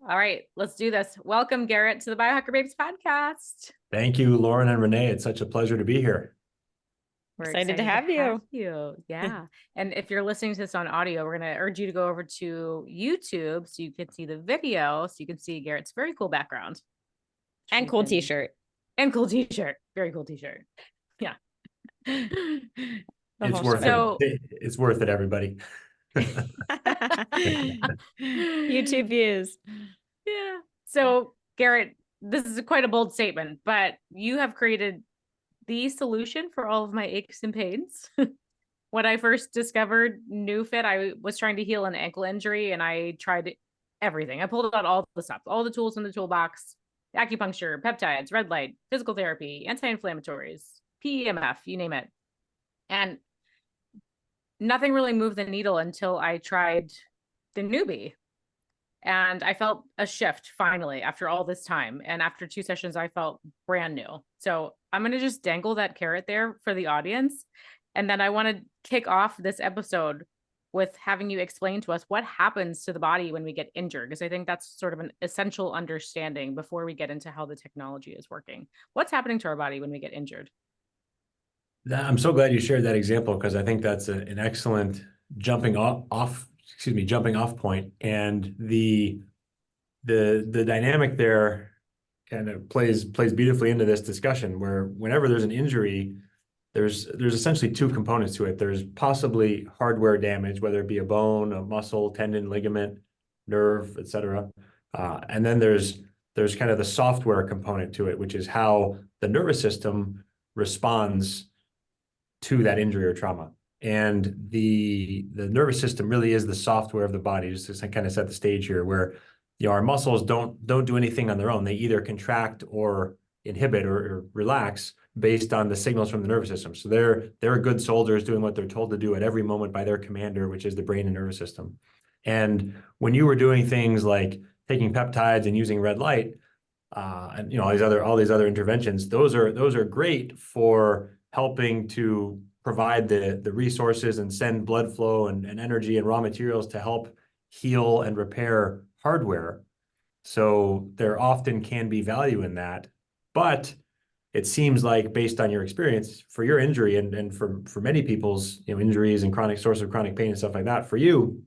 All right, let's do this. Welcome, Garrett, to the Biohacker Babes podcast. Thank you, Lauren and Renee. It's such a pleasure to be here. We're excited to have you. Yeah. And if you're listening to this on audio, we're going to urge you to go over to YouTube so you can see the video, so you can see Garrett's very cool background. And cool t-shirt. And cool t-shirt. Very cool t-shirt. Yeah. It's worth it. It's worth it, everybody. YouTube views. Yeah. So, Garrett, this is quite a bold statement, but you have created the solution for all of my aches and pains. When I first discovered NeuFit, I was trying to heal an ankle injury and I tried everything. I pulled out all the stuff, all the tools in the toolbox, acupuncture, peptides, red light, physical therapy, anti-inflammatories, PEMF, you name it. And nothing really moved the needle until I tried the NEUBIE. And I felt a shift finally after all this time. And after 2 sessions, I felt brand new. So I'm going to just dangle that carrot there for the audience. And then I want to kick off this episode with having you explain to us what happens to the body when we get injured, because I think that's sort of an essential understanding before we get into how the technology is working. What's happening to our body when we get injured? I'm so glad you shared that example, because I think that's an excellent jumping off point. And the dynamic there kind of plays beautifully into this discussion, where whenever there's an injury, there's essentially 2 components to it. There's possibly hardware damage, whether it be a bone, a muscle, tendon, ligament, nerve, etc. And then there's kind of the software component to it, which is how the nervous system responds to that injury or trauma. And the nervous system really is the software of the body, just to kind of set the stage here, where our muscles don't do anything on their own. They either contract or inhibit or relax based on the signals from the nervous system. So they're good soldiers doing what they're told to do at every moment by their commander, which is the brain and nervous system. And when you were doing things like taking peptides and using red light, and all these other interventions, those are great for helping to provide the resources and send blood flow and energy and raw materials to help heal and repair hardware. So there often can be value in that. But it seems like, based on your experience, for your injury and for many people's injuries and chronic source of chronic pain and stuff like that, for you,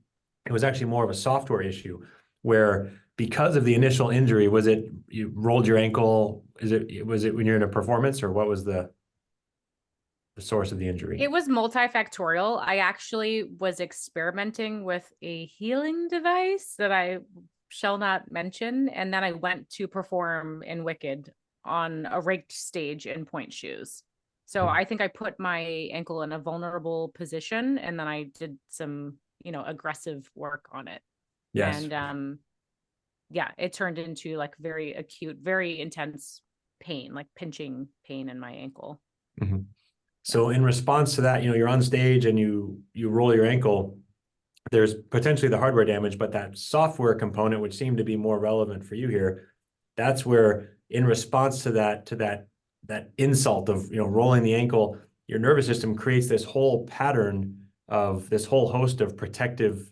it was actually more of a software issue, where because of the initial injury, was it you rolled your ankle? Was it when you're in a performance, or what was the source of the injury? It was multifactorial. I actually was experimenting with a healing device that I shall not mention. And then I went to perform in Wicked on a raked stage in point shoes. So I think I put my ankle in a vulnerable position, and then I did some, aggressive work on it. Yes. And it turned into like very acute, very intense pain, like pinching pain in my ankle. Mm-hmm. So in response to that, you're on stage and you roll your ankle, there's potentially the hardware damage, but that software component, which seemed to be more relevant for you here, that's where, in response to that insult of rolling the ankle, your nervous system creates this whole host of protective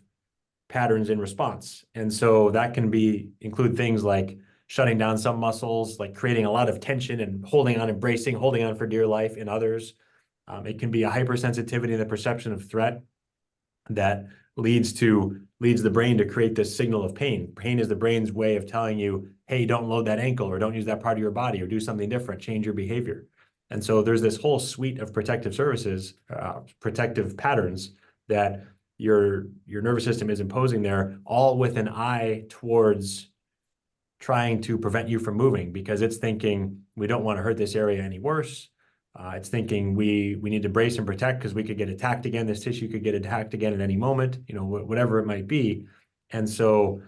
patterns in response. And so that can include things like shutting down some muscles, like creating a lot of tension and holding on, embracing, holding on for dear life in others. It can be a hypersensitivity in the perception of threat that leads the brain to create this signal of pain. Pain is the brain's way of telling you, hey, don't load that ankle, or don't use that part of your body, or do something different, change your behavior. And so there's this whole suite of protective services, protective patterns that your nervous system is imposing there, all with an eye towards trying to prevent you from moving, because it's thinking, we don't want to hurt this area any worse. It's thinking we need to brace and protect because we could get attacked again. This tissue could get attacked again at any moment, whatever it might be. And so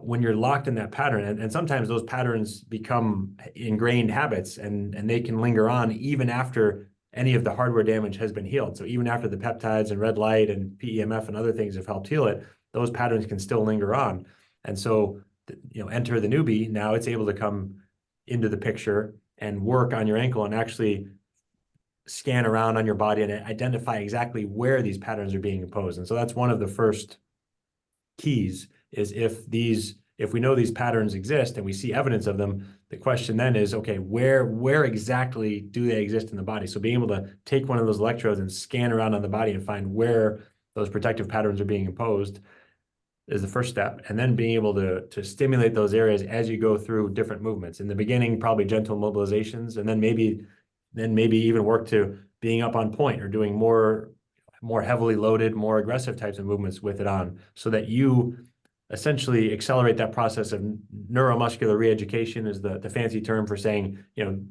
when you're locked in that pattern, and sometimes those patterns become ingrained habits, and they can linger on even after any of the hardware damage has been healed. So even after the peptides and red light and PEMF and other things have helped heal it, those patterns can still linger on. And so, enter the NEUBIE. Now it's able to come into the picture and work on your ankle and actually scan around on your body and identify exactly where these patterns are being imposed. And so that's one of the first keys, is if if we know these patterns exist and we see evidence of them, the question then is, okay, where exactly do they exist in the body? So being able to take one of those electrodes and scan around on the body and find where those protective patterns are being imposed is the first step. And then being able to stimulate those areas as you go through different movements. In the beginning, probably gentle mobilizations, and then maybe even work to being up on point or doing more heavily loaded, more aggressive types of movements with it on, so that you essentially accelerate that process of neuromuscular reeducation is the fancy term for saying,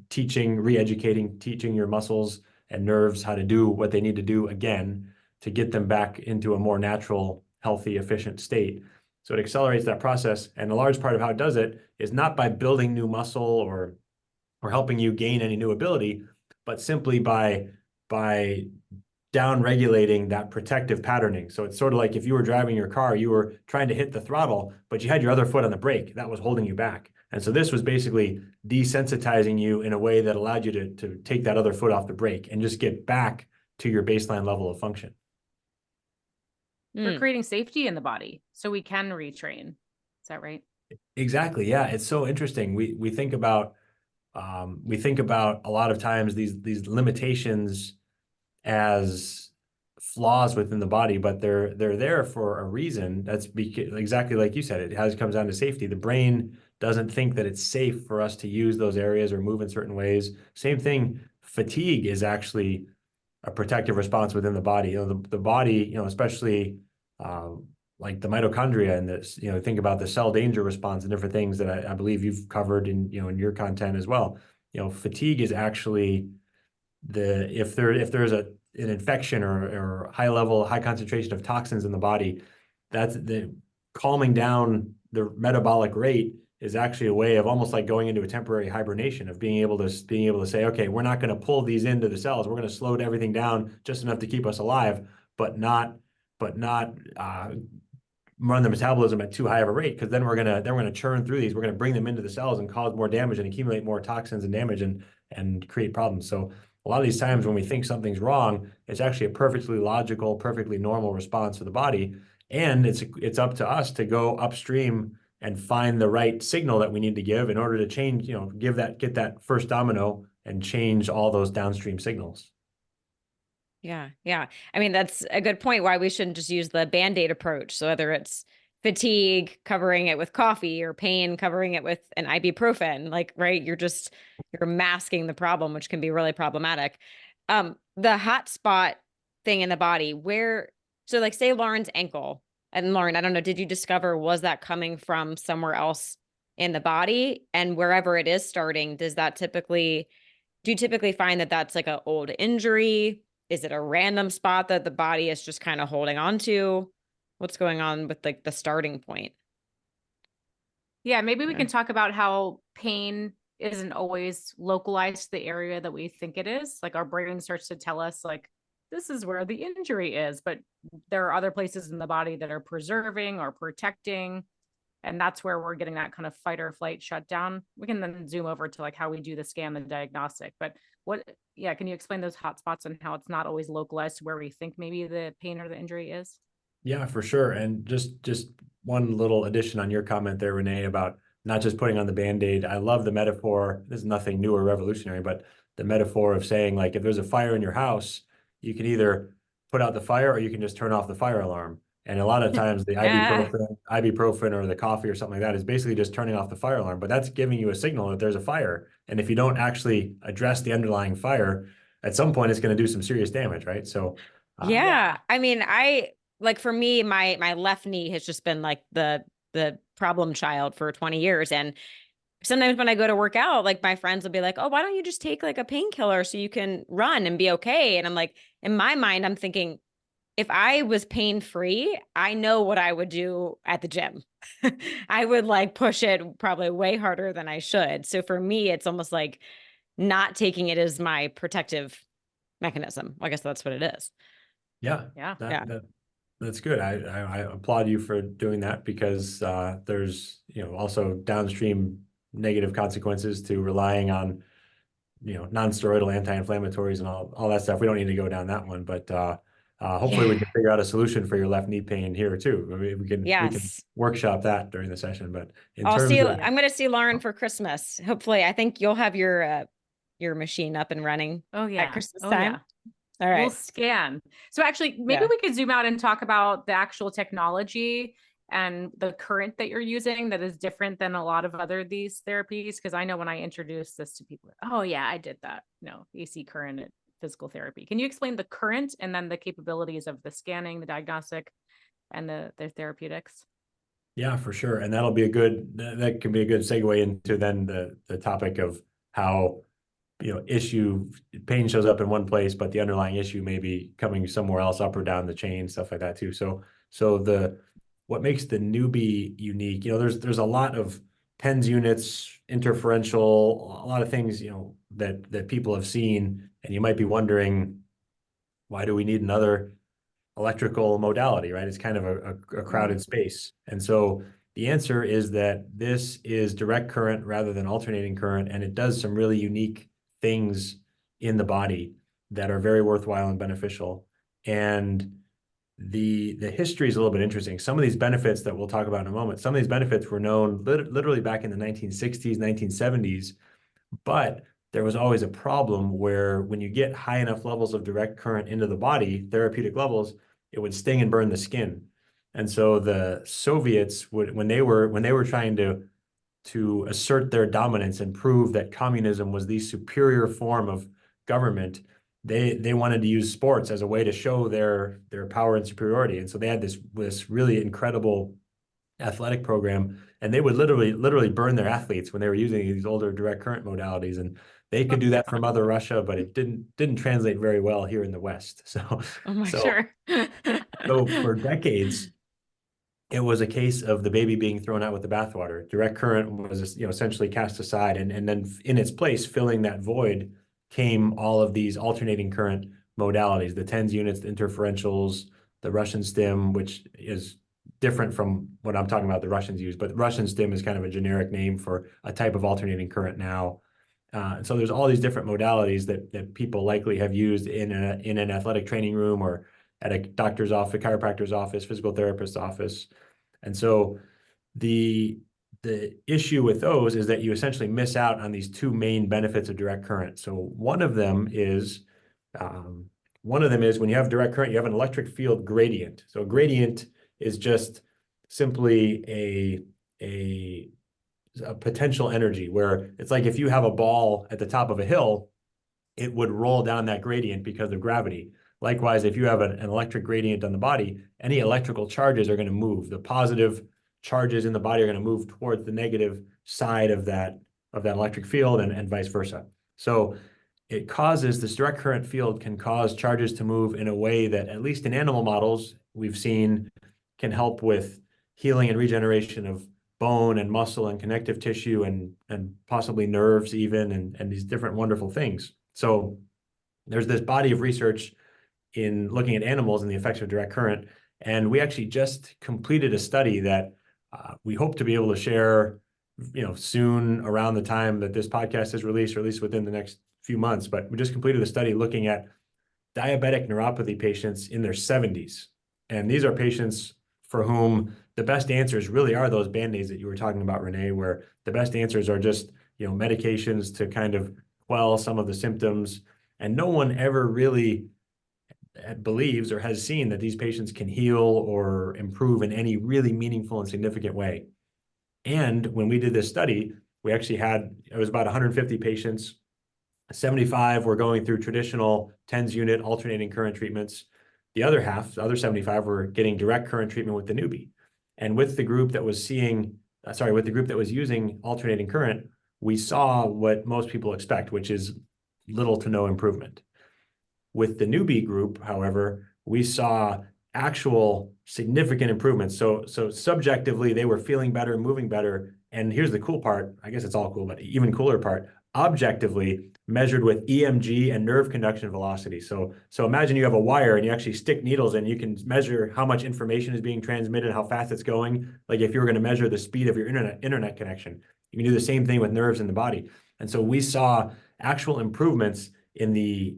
teaching your muscles and nerves how to do what they need to do again to get them back into a more natural, healthy, efficient state. So it accelerates that process. And a large part of how it does it is not by building new muscle or helping you gain any new ability, but simply by down regulating that protective patterning. So it's sort of like if you were driving your car, you were trying to hit the throttle, but you had your other foot on the brake. That was holding you back. And so this was basically desensitizing you in a way that allowed you to take that other foot off the brake and just get back to your baseline level of function. We're creating safety in the body so we can retrain. Is that right? Exactly. Yeah. It's so interesting. We think about a lot of times these limitations as flaws within the body, but they're there for a reason. That's exactly like you said, comes down to safety. The brain doesn't think that it's safe for us to use those areas or move in certain ways. Same thing, fatigue is actually a protective response within the body. The body, especially like the mitochondria and this, think about the cell danger response and different things that I believe you've covered in your content as well. Fatigue is actually if there's an infection or high concentration of toxins in the body, that's the calming down the metabolic rate is actually a way of almost like going into a temporary hibernation of being able to say, okay, we're not going to pull these into the cells. We're going to slow everything down just enough to keep us alive, but not run the metabolism at too high of a rate, because then we're gonna churn through these. We're gonna bring them into the cells and cause more damage and accumulate more toxins and damage and create problems. So a lot of these times when we think something's wrong, it's actually a perfectly logical, perfectly normal response to the body, and it's up to us to go upstream and find the right signal that we need to give in order to change, get that first domino and change all those downstream signals. Yeah. Yeah. I mean, that's a good point why we shouldn't just use the Band-Aid approach. So whether it's fatigue, covering it with coffee, or pain, covering it with an ibuprofen, right? You're masking the problem, which can be really problematic. The hot spot thing in the body so say Lauren's ankle, and Lauren, I don't know, did you discover, was that coming from somewhere else in the body? And wherever it is starting, do you typically find that that's like an old injury? Is it a random spot that the body is just kind of holding on to? What's going on with the starting point? Yeah, maybe we can talk about how pain isn't always localized to the area that we think it is. Like our brain starts to tell us this is where the injury is, but there are other places in the body that are preserving or protecting. And that's where we're getting that kind of fight or flight shutdown. We can then zoom over to how we do the scan, the diagnostic. But can you explain those hot spots and how it's not always localized to where we think maybe the pain or the injury is? Yeah, for sure. And just one little addition on your comment there, Renee, about not just putting on the Band-Aid. I love the metaphor. This is nothing new or revolutionary, but the metaphor of saying, if there's a fire in your house, you can either put out the fire or you can just turn off the fire alarm. And a lot of times the ibuprofen or the coffee or something like that is basically just turning off the fire alarm, but that's giving you a signal that there's a fire. And if you don't actually address the underlying fire, at some point it's going to do some serious damage, right? So I mean, for me, my left knee has just been the problem child for 20 years. And sometimes when I go to work out, my friends will be like, oh, why don't you just take a painkiller so you can run and be okay? And I'm like, in my mind, I'm thinking, if I was pain-free, I know what I would do at the gym. I would push it probably way harder than I should. So for me, it's almost like not taking it as my protective mechanism. I guess that's what it is. Yeah. That's good. I applaud you for doing that, because there's, also downstream negative consequences to relying on, non-steroidal anti-inflammatories and all that stuff. We don't need to go down that one, but Hopefully we can Yeah. figure out a solution for your left knee pain here too. I mean, we can Yes. workshop that during the session. But in I'm terms of, going to see Lauren for Christmas. Hopefully, I think you'll have your machine up and running Oh at yeah. Christmas Oh time. yeah. All We'll right. scan. So actually, maybe Yeah. we could zoom out and talk about the actual technology and the current that you're using that is different than a lot of other these therapies. Because I know when I introduce this to people, oh yeah, I did that. No, AC current at physical therapy. Can you explain the current and then the capabilities of the scanning, the diagnostic, and the therapeutics? yeah, for sure. And that'll be that can be a good segue into then the topic of how, pain shows up in one place, but the underlying issue may be coming somewhere else, up or down the chain, stuff like that too. So what makes the NEUBIE unique, there's a lot of TENS units, interferential, a lot of things, that people have seen, and you might be wondering, why do we need another electrical modality, right? It's kind of a crowded space. And so the answer is that this is direct current rather than alternating current, and it does some really unique things in the body that are very worthwhile and beneficial. And the history is a little bit interesting. Some of these benefits that we'll talk about in a moment, some of these benefits were known literally back in the 1960s, 1970s, but there was always a problem where when you get high enough levels of direct current into the body, therapeutic levels, it would sting and burn the skin. And so the Soviets would, when they were trying to assert their dominance and prove that communism was the superior form of government, they wanted to use sports as a way to show their power and superiority. And so they had this really incredible athletic program, and they would literally burn their athletes when they were using these older direct current modalities. And they could do that from Mother Russia, but it didn't translate very well here in the West. So Oh my, so sure. so for decades, it was a case of the baby being thrown out with the bathwater. Direct current was, essentially cast aside, and then in its place, filling that void, came all of these alternating current modalities, the TENS units, the interferentials, the Russian stim, which is different from what I'm talking about the Russians use, but Russian stim is kind of a generic name for a type of alternating current now. And so there's all these different modalities that people likely have used in an athletic training room or at a doctor's office, a chiropractor's office, physical therapist's office. And so the issue with those is that you essentially miss out on these two main benefits of direct current. So one of them is when you have direct current, you have an electric field gradient. So a gradient is just simply a potential energy, where it's like if you have a ball at the top of a hill, it would roll down that gradient because of gravity. Likewise, if you have an electric gradient on the body, any electrical charges are going to move. The positive charges in the body are going to move towards the negative side of that electric field, and vice versa. So it causes, this direct current field can cause charges to move in a way that, at least in animal models, we've seen can help with healing and regeneration of bone and muscle and connective tissue and possibly nerves even, and these different wonderful things. So there's this body of research in looking at animals and the effects of direct current. And we actually just completed a study that we hope to be able to share, soon, around the time that this podcast is released, or at least within the next few months. But we just completed a study looking at diabetic neuropathy patients in their 70s. And these are patients for whom the best answers really are those Band-Aids that you were talking about, Renee, where the best answers are just, medications to kind of quell some of the symptoms. And no one ever really believes or has seen that these patients can heal or improve in any really meaningful and significant way. And when we did this study, we actually it was about 150 patients. 75 were going through traditional TENS unit alternating current treatments. The other 75 were getting direct current treatment with the NEUBIE. And with the group that was using alternating current, we saw what most people expect, which is little to no improvement. With the NEUBIE group, however, we saw actual significant improvements. So subjectively, they were feeling better, moving better. And here's the cool part. I guess it's all cool, but even cooler part, objectively measured with EMG and nerve conduction velocity. So imagine you have a wire and you actually stick needles in, you can measure how much information is being transmitted, how fast it's going. Like if you were going to measure the speed of your internet connection, you can do the same thing with nerves in the body. And so we saw actual improvements in the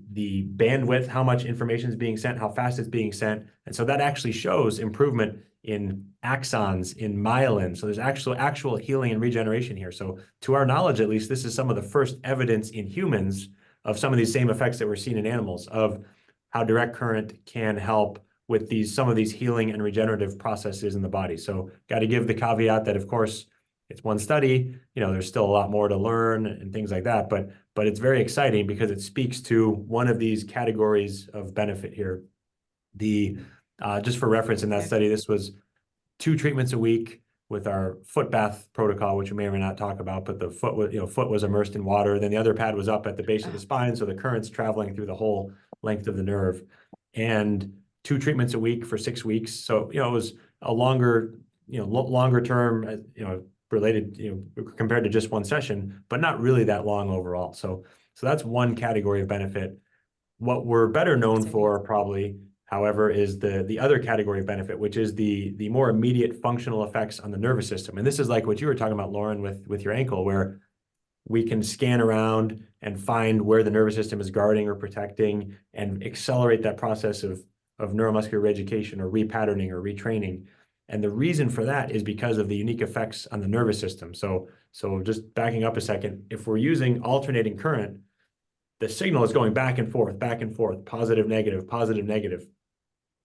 bandwidth, how much information is being sent, how fast it's being sent. And so that actually shows improvement in axons, in myelin. So there's actual healing and regeneration here. So to our knowledge, at least, this is some of the first evidence in humans of some of these same effects that we're seeing in animals, of how direct current can help with some of these healing and regenerative processes in the body. So got to give the caveat that, of course, it's one study, there's still a lot more to learn and things like that, but it's very exciting because it speaks to one of these categories of benefit here. Just for reference in that study, this was 2 treatments a week with our foot bath protocol, which we may or may not talk about, but the foot was immersed in water. Then the other pad was up at the base of the spine, so the current's traveling through the whole length of the nerve. And 2 treatments a week for 6 weeks. So, it was a longer term, related, compared to just one session, but not really that long overall. So that's one category of benefit. What we're better known for probably, however, is the other category of benefit, which is the more immediate functional effects on the nervous system. And this is like what you were talking about, Lauren, with your ankle, where we can scan around and find where the nervous system is guarding or protecting and accelerate that process of neuromuscular reeducation or repatterning or retraining. And the reason for that is because of the unique effects on the nervous system. So just backing up a second, if we're using alternating current, the signal is going back and forth, positive, negative.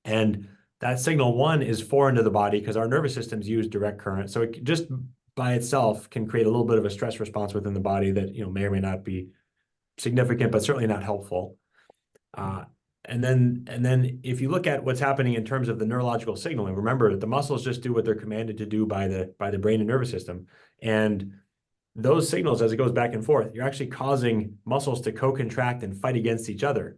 And that signal, one, is foreign to the body because our nervous systems use direct current. So it just by itself can create a little bit of a stress response within the body that may or may not be significant, but certainly not helpful. And then if you look at what's happening in terms of the neurological signaling, remember that the muscles just do what they're commanded to do by the brain and nervous system. And those signals, as it goes back and forth, you're actually causing muscles to co-contract and fight against each other.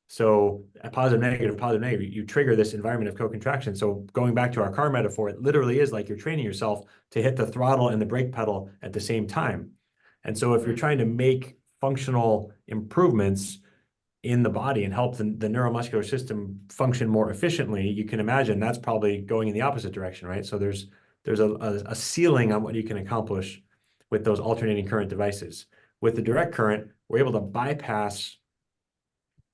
So a positive, negative, you trigger this environment of co-contraction. So going back to our car metaphor, it literally is like you're training yourself to hit the throttle and the brake pedal at the same time. And so if you're trying to make functional improvements in the body and help the neuromuscular system function more efficiently, you can imagine that's probably going in the opposite direction, right? So there's a ceiling on what you can accomplish with those alternating current devices. With the direct current, we're able to bypass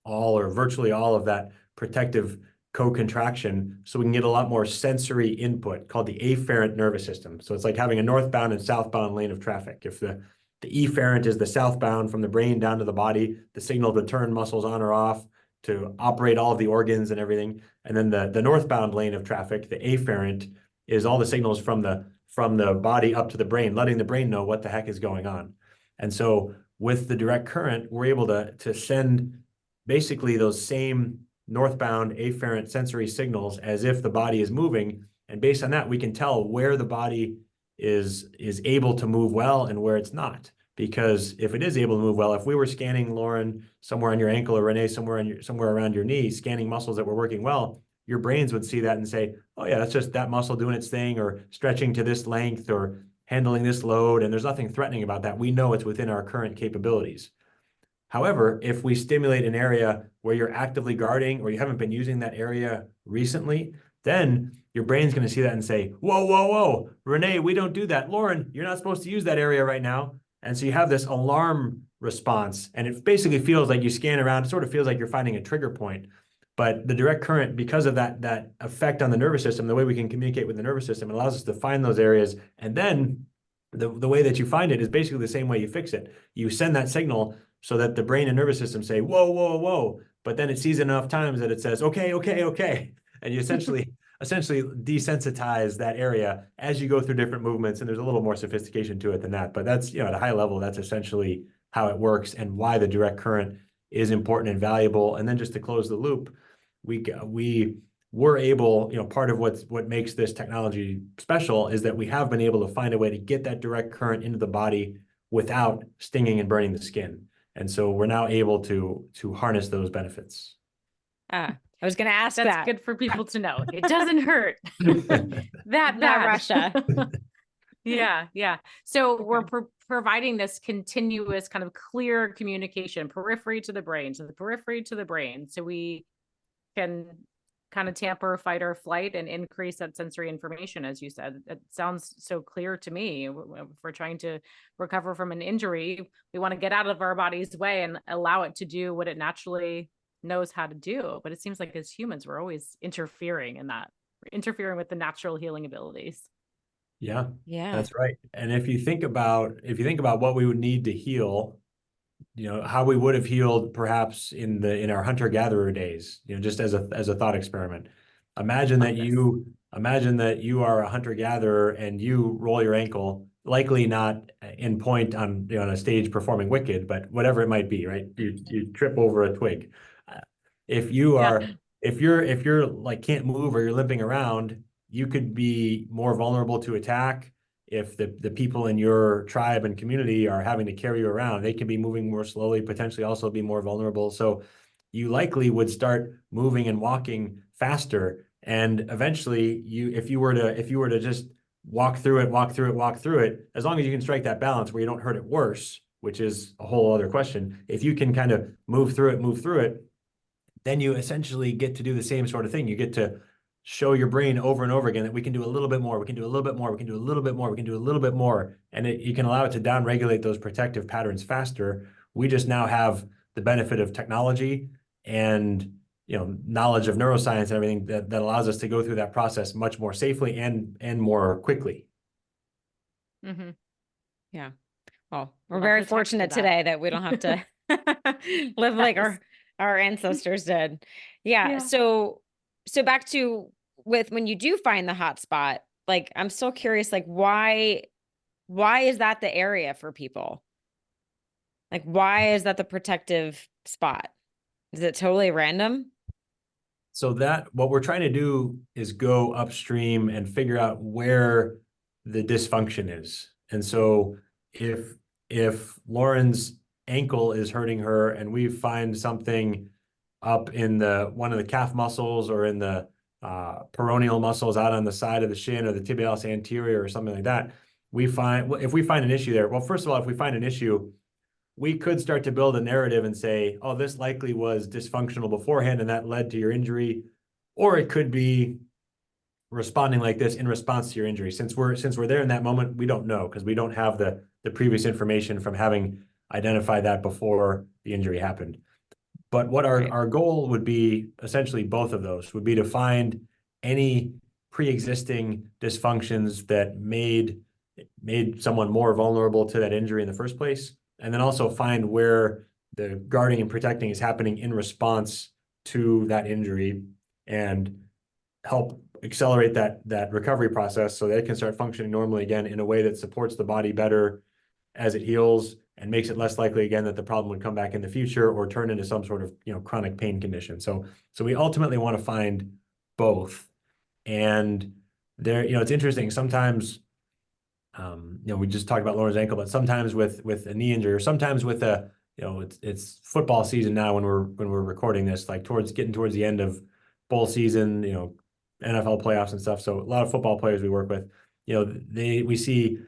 all or virtually all of that protective co-contraction, so we can get a lot more sensory input called the afferent nervous system. So it's like having a northbound and southbound lane of traffic. If the efferent is the southbound from the brain down to the body, the signal to turn muscles on or off, to operate all of the organs and everything. And then the northbound lane of traffic, the afferent, is all the signals from the body up to the brain, letting the brain know what the heck is going on. And so with the direct current, we're able to send basically those same northbound afferent sensory signals as if the body is moving. And based on that, we can tell where the body is able to move well and where it's not. Because if it is able to move well, if we were scanning, Lauren, somewhere on your ankle, or Renee, somewhere around your knee, scanning muscles that were working well, your brains would see that and say, oh yeah, that's just that muscle doing its thing, or stretching to this length, or handling this load, and there's nothing threatening about that. We know it's within our current capabilities. However, if we stimulate an area where you're actively guarding, or you haven't been using that area recently, then your brain's going to see that and say, whoa, Renee, we don't do that. Lauren, you're not supposed to use that area right now. And so you have this alarm response, and it basically feels like you scan around. It sort of feels like you're finding a trigger point. But the direct current, because of that effect on the nervous system, the way we can communicate with the nervous system, it allows us to find those areas. And then the way that you find it is basically the same way you fix it. You send that signal so that the brain and nervous system say, whoa. But then it sees enough times that it says, okay. And you essentially desensitize that area as you go through different movements. And there's a little more sophistication to it than that. But that's, at a high level, that's essentially how it works and why the direct current is important and valuable. And then just to close the loop, we were able, part of what makes this technology special is that we have been able to find a way to get that direct current into the body without stinging and burning the skin. And so we're now able to harness those benefits. I was going to ask That's that. good for people to know. It doesn't hurt. that bad. Russia. Yeah. So we're providing this continuous kind of clear communication, periphery to the brain, to the periphery to the brain. So we can kind of tamper fight or flight and increase that sensory information, as you said. It sounds so clear to me. If we're trying to recover from an injury, we want to get out of our body's way and allow it to do what it naturally knows how to do. But it seems like as humans, we're always interfering in that, interfering with the natural healing abilities. Yeah, Yeah. that's right. And if you think about what we would need to heal, how we would have healed perhaps in our hunter-gatherer days, just as a thought experiment. Imagine that you are a hunter-gatherer and you roll your ankle, likely not in point on a stage performing Wicked, but whatever it might be, right? You trip over a twig. If you're like can't move or you're limping around, you could be more vulnerable to attack. If the people in your tribe and community are having to carry you around, they can be moving more slowly, potentially also be more vulnerable. So you likely would start moving and walking faster. And eventually if you were to just walk through it, as long as you can strike that balance where you don't hurt it worse, which is a whole other question. If you can kind of move through it, then you essentially get to do the same sort of thing. You get to show your brain over and over again that we can do a little bit more, we can do a little bit more, we can do a little bit more, we can do a little bit more. And you can allow it to down-regulate those protective patterns faster. We just now have the benefit of technology and knowledge of neuroscience and everything that allows us to go through that process much more safely and more quickly. Mm-hmm. Yeah. Well, we're very fortunate today that we don't have to live like our ancestors did. Yeah. So back to when you do find the hot spot, like, I'm still curious, like, why is that the area for people? Like, why is that the protective spot? Is it totally random? So what we're trying to do is go upstream and figure out where the dysfunction is. And so if Lauren's ankle is hurting her and we find something up in one of the calf muscles or in the peroneal muscles out on the side of the shin or the tibialis anterior or something like that, if we find an issue there, well, first of all, if we find an issue, we could start to build a narrative and say, oh, this likely was dysfunctional beforehand and that led to your injury. Or it could be responding like this in response to your injury. Since we're there in that moment, we don't know because we don't have the previous information from having identified that before the injury happened. But what our goal would be, essentially both of those, would be to find any pre-existing dysfunctions that made someone more vulnerable to that injury in the first place, and then also find where the guarding and protecting is happening in response to that injury and help accelerate that recovery process so that it can start functioning normally again in a way that supports the body better as it heals and makes it less likely again that the problem would come back in the future or turn into some sort of chronic pain condition. So we ultimately want to find both. And there, it's interesting. Sometimes, we just talked about Lauren's ankle, but sometimes with a knee injury, or sometimes with it's football season now when we're recording this, like getting towards the end of bowl season, NFL playoffs and stuff. So a lot of football players we work with, we see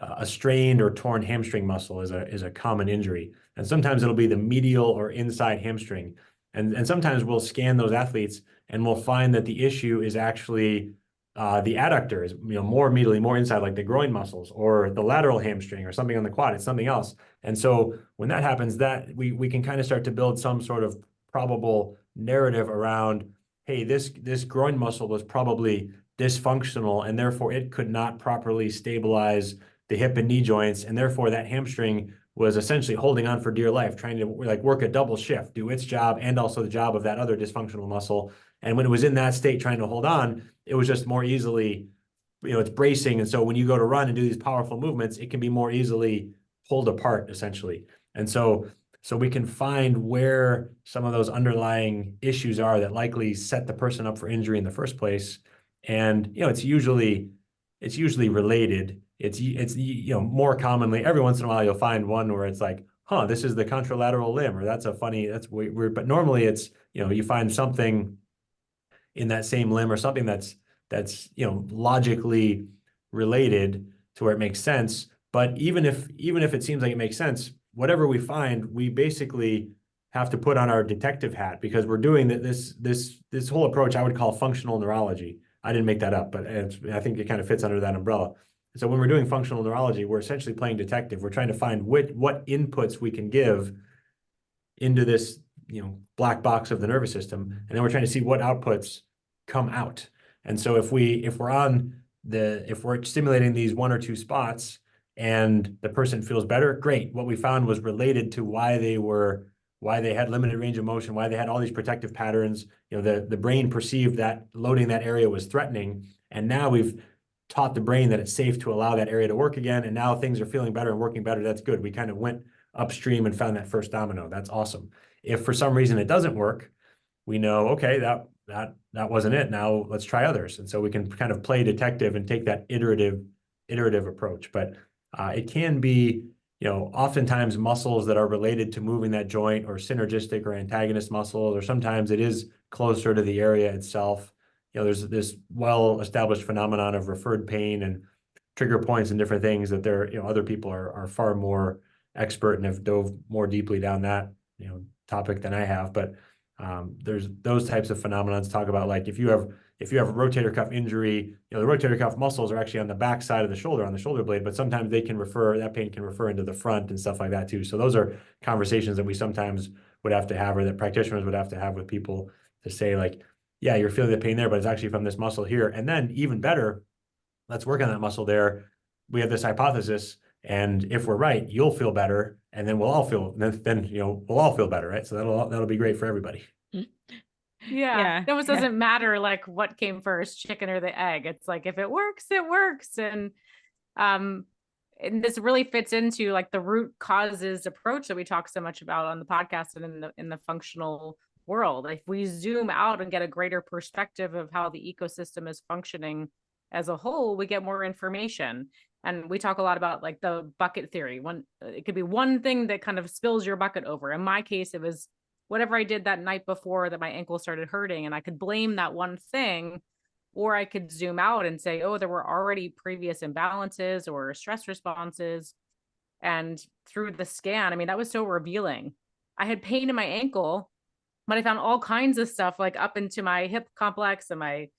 a strained or torn hamstring muscle is a common injury. And sometimes it'll be the medial or inside hamstring. And sometimes we'll scan those athletes and we'll find that the issue is actually the adductor is more medially, more inside, like the groin muscles, or the lateral hamstring or something on the quad. It's something else. And so when that happens, that we can kind of start to build some sort of probable narrative around, hey, this groin muscle was probably dysfunctional and therefore it could not properly stabilize the hip and knee joints, and therefore that hamstring was essentially holding on for dear life, trying to work a double shift, do its job and also the job of that other dysfunctional muscle. And when it was in that state trying to hold on, it was just more easily, it's bracing. And so when you go to run and do these powerful movements, it can be more easily pulled apart essentially. And so we can find where some of those underlying issues are that likely set the person up for injury in the first place. And, it's usually related. It's more commonly, every once in a while, you'll find one where it's like, this is the contralateral limb, or that's weird. But normally it's, you find something in that same limb or something that's logically related to where it makes sense. But even if it seems like it makes sense, whatever we find, we basically have to put on our detective hat because we're doing this whole approach I would call functional neurology. I didn't make that up, but I think it kind of fits under that umbrella. So when we're doing functional neurology, we're essentially playing detective. We're trying to find what inputs we can give into this, black box of the nervous system, and then we're trying to see what outputs come out. And so if we're stimulating these one or two spots and the person feels better, great. What we found was related to why they had limited range of motion, why they had all these protective patterns. The brain perceived that loading that area was threatening. And now we've taught the brain that it's safe to allow that area to work again. And now things are feeling better and working better. That's good. We kind of went upstream and found that first domino. That's awesome. If for some reason it doesn't work, we know, okay, that wasn't it. Now let's try others. And so we can kind of play detective and take that iterative approach. But it can be, oftentimes muscles that are related to moving that joint, or synergistic or antagonist muscles, or sometimes it is closer to the area itself. There's this well-established phenomenon of referred pain and trigger points and different things that other people are far more expert and have dove more deeply down that, topic than I have. But there's those types of phenomena. Talk about, like, if you have a rotator cuff injury, the rotator cuff muscles are actually on the back side of the shoulder, on the shoulder blade, but sometimes that pain can refer into the front and stuff like that too. So those are conversations that we sometimes would have to have, or that practitioners would have to have with people, to say, like, yeah, you're feeling the pain there, but it's actually from this muscle here. And then even better, let's work on that muscle there. We have this hypothesis, and if we're right, you'll feel better, and then we'll all feel better, right? So that'll be great for everybody. Yeah. It almost doesn't matter, like, what came first, chicken or the egg. It's like, if it works, it works. And this really fits into, like, the root causes approach that we talk so much about on the podcast and in the functional world. If we zoom out and get a greater perspective of how the ecosystem is functioning as a whole, we get more information. And we talk a lot about, like, the bucket theory. It could be one thing that kind of spills your bucket over. In my case, it was whatever I did that night before that my ankle started hurting, and I could blame that one thing, or I could zoom out and say, oh, there were already previous imbalances or stress responses. And through the scan, I mean, that was so revealing. I had pain in my ankle, but I found all kinds of stuff, like up into my hip complex and my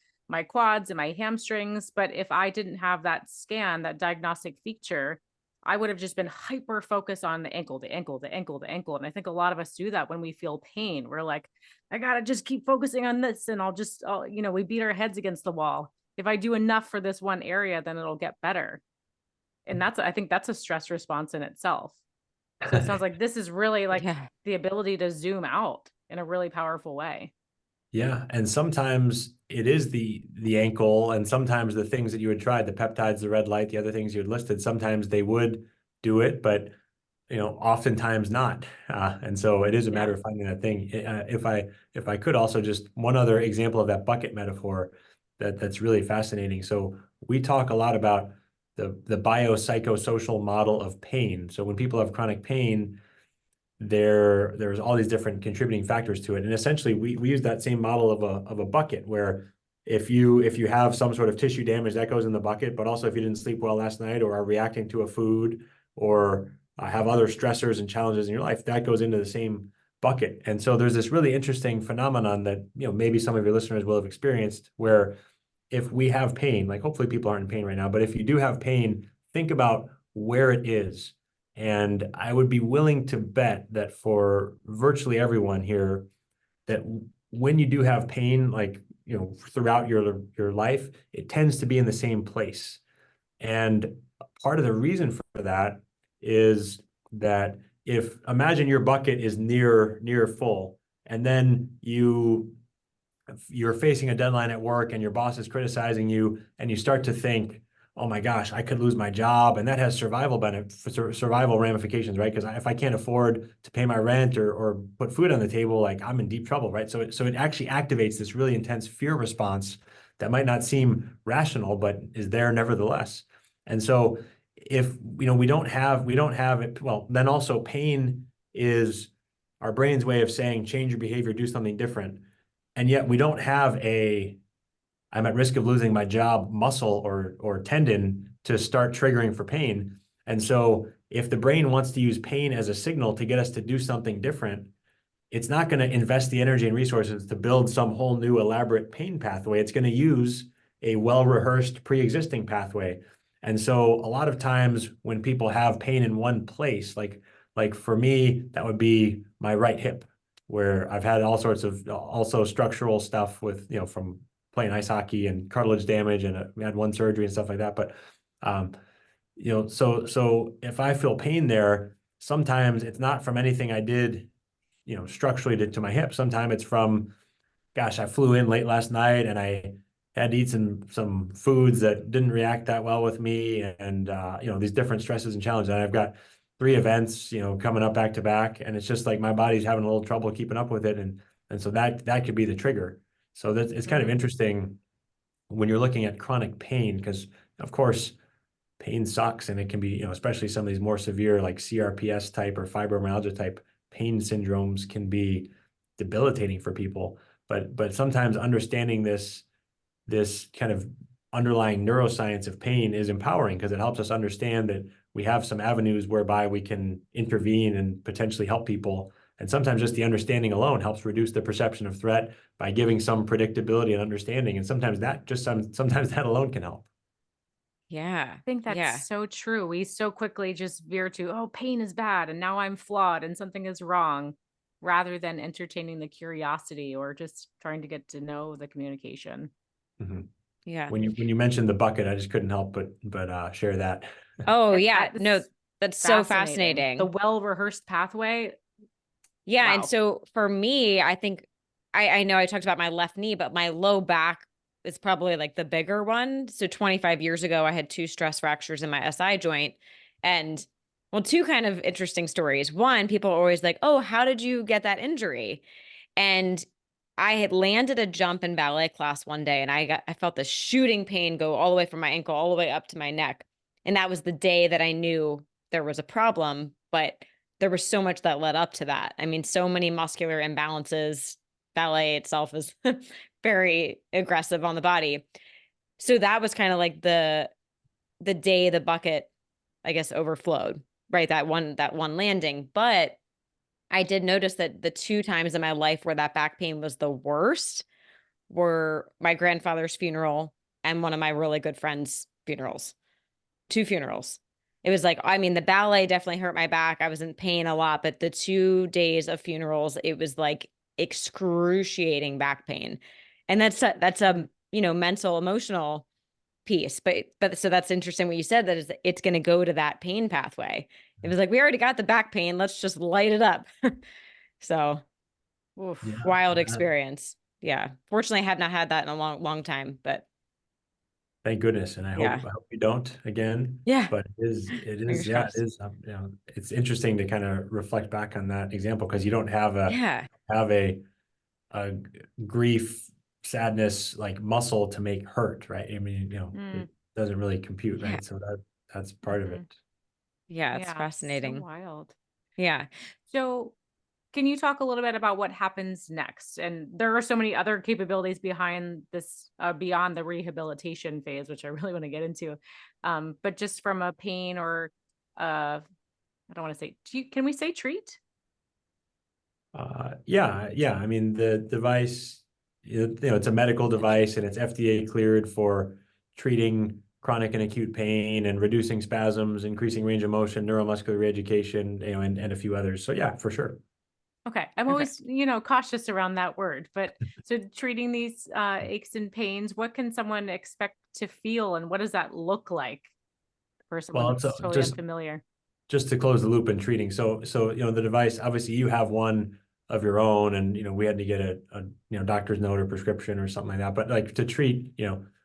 quads and my hamstrings. But if I didn't have that scan, that diagnostic feature, I would have just been hyper focused on the ankle. And I think a lot of us do that when we feel pain. We're like, I got to just keep focusing on this, and we beat our heads against the wall. If I do enough for this one area, then it'll get better. And I think that's a stress response in itself. So it sounds like this is really like the ability to zoom out in a really powerful way. Yeah. And sometimes it is the ankle, and sometimes the things that you had tried, the peptides, the red light, the other things you had listed, sometimes they would do it, but oftentimes not. And so it is a matter of finding that thing. If I could also, just one other example of that bucket metaphor that's really fascinating. So we talk a lot about the biopsychosocial model of pain. So when people have chronic pain, there's all these different contributing factors to it. And essentially we use that same model of a bucket, where if you have some sort of tissue damage, that goes in the bucket, but also if you didn't sleep well last night, or are reacting to a food, or have other stressors and challenges in your life, that goes into the same bucket. And so there's this really interesting phenomenon that, maybe some of your listeners will have experienced, where if we have pain, like, hopefully people aren't in pain right now, but if you do have pain, think about where it is. And I would be willing to bet that for virtually everyone here, that when you do have pain, like, throughout your life, it tends to be in the same place. And part of the reason for that is that imagine your bucket is near full, and then you're facing a deadline at work and your boss is criticizing you, and you start to think, oh my gosh, I could lose my job. And that has survival ramifications, right? Because if I can't afford to pay my rent or put food on the table, like, I'm in deep trouble, right? So it actually activates this really intense fear response that might not seem rational, but is there nevertheless. And so if, we don't have it, well, then also pain is our brain's way of saying, change your behavior, do something different. And yet we don't have I'm at risk of losing my job muscle or tendon to start triggering for pain. And so if the brain wants to use pain as a signal to get us to do something different, it's not going to invest the energy and resources to build some whole new elaborate pain pathway. It's going to use a well-rehearsed pre-existing pathway. And so a lot of times when people have pain in one place, like for me, that would be my right hip, where I've had all sorts of also structural stuff with, from playing ice hockey and cartilage damage, and we had one surgery and stuff like that. But, so if I feel pain there, sometimes it's not from anything I did, structurally to my hip. Sometimes it's from, gosh, I flew in late last night and I had to eat some foods that didn't react that well with me, and these different stresses and challenges. And I've got 3 events, coming up back to back, and it's just like my body's having a little trouble keeping up with it, and so that could be the trigger. So that's it's kind of interesting when you're looking at chronic pain, because of course pain sucks, and it can be, especially some of these more severe like CRPS type or fibromyalgia type pain syndromes can be debilitating for people. But sometimes understanding this kind of underlying neuroscience of pain is empowering, because it helps us understand that we have some avenues whereby we can intervene and potentially help people. And sometimes just the understanding alone helps reduce the perception of threat by giving some predictability and understanding. And sometimes that alone can help. Yeah. I think that's so true. We so quickly just veer to, oh, pain is bad and now I'm flawed and something is wrong, rather than entertaining the curiosity or just trying to get to know the communication. Mm-hmm. Yeah. When you mentioned the bucket, I just couldn't help but share that. Oh yeah. No, that's so fascinating. The well-rehearsed pathway. Yeah. Wow. And so for me, I think I know I talked about my left knee, but my low back is probably like the bigger one. So 25 years ago, I had 2 stress fractures in my SI joint. And well, 2 kind of interesting stories. One, people are always like, oh, how did you get that injury? And I had landed a jump in ballet class one day, and I felt the shooting pain go all the way from my ankle all the way up to my neck. And that was the day that I knew there was a problem, but there was so much that led up to that. I mean, so many muscular imbalances. Ballet itself is very aggressive on the body. So that was kind of like the day the bucket, I guess, overflowed, right? That one landing. But I did notice that the 2 times in my life where that back pain was the worst were my grandfather's funeral and one of my really good friends' funerals. 2 funerals. It was like, I mean, the ballet definitely hurt my back. I was in pain a lot, but the 2 days of funerals, it was like excruciating back pain. And that's a mental, emotional piece. But so that's interesting what you said, that is it's going to go to that pain pathway. It was like, we already got the back pain. Let's just light it up. So wild experience. Yeah. Fortunately, I have not had that in a long, long time, but thank goodness. And I hope we don't again. Yeah. But it is, it's interesting to kind of reflect back on that example, because you don't have a grief, sadness, like muscle to make hurt, right? I mean, it doesn't really compute, right? So that's part of it. Yeah, it's fascinating. So wild. Yeah. So can you talk a little bit about what happens next? And there are so many other capabilities behind this, beyond the rehabilitation phase, which I really want to get into. But just from a pain or, I don't want to say, can we say treat? Yeah. I mean, the device, it's a medical device, and it's FDA cleared for treating chronic and acute pain and reducing spasms, increasing range of motion, neuromuscular reeducation, and a few others. So yeah, for sure. Okay. I'm always, cautious around that word, but so treating these aches and pains, what can someone expect to feel, and what does that look like for someone that's totally unfamiliar? Just to close the loop in treating. So, the device, obviously you have one of your own, and, we had to get a doctor's note or prescription or something like that. But like to treat,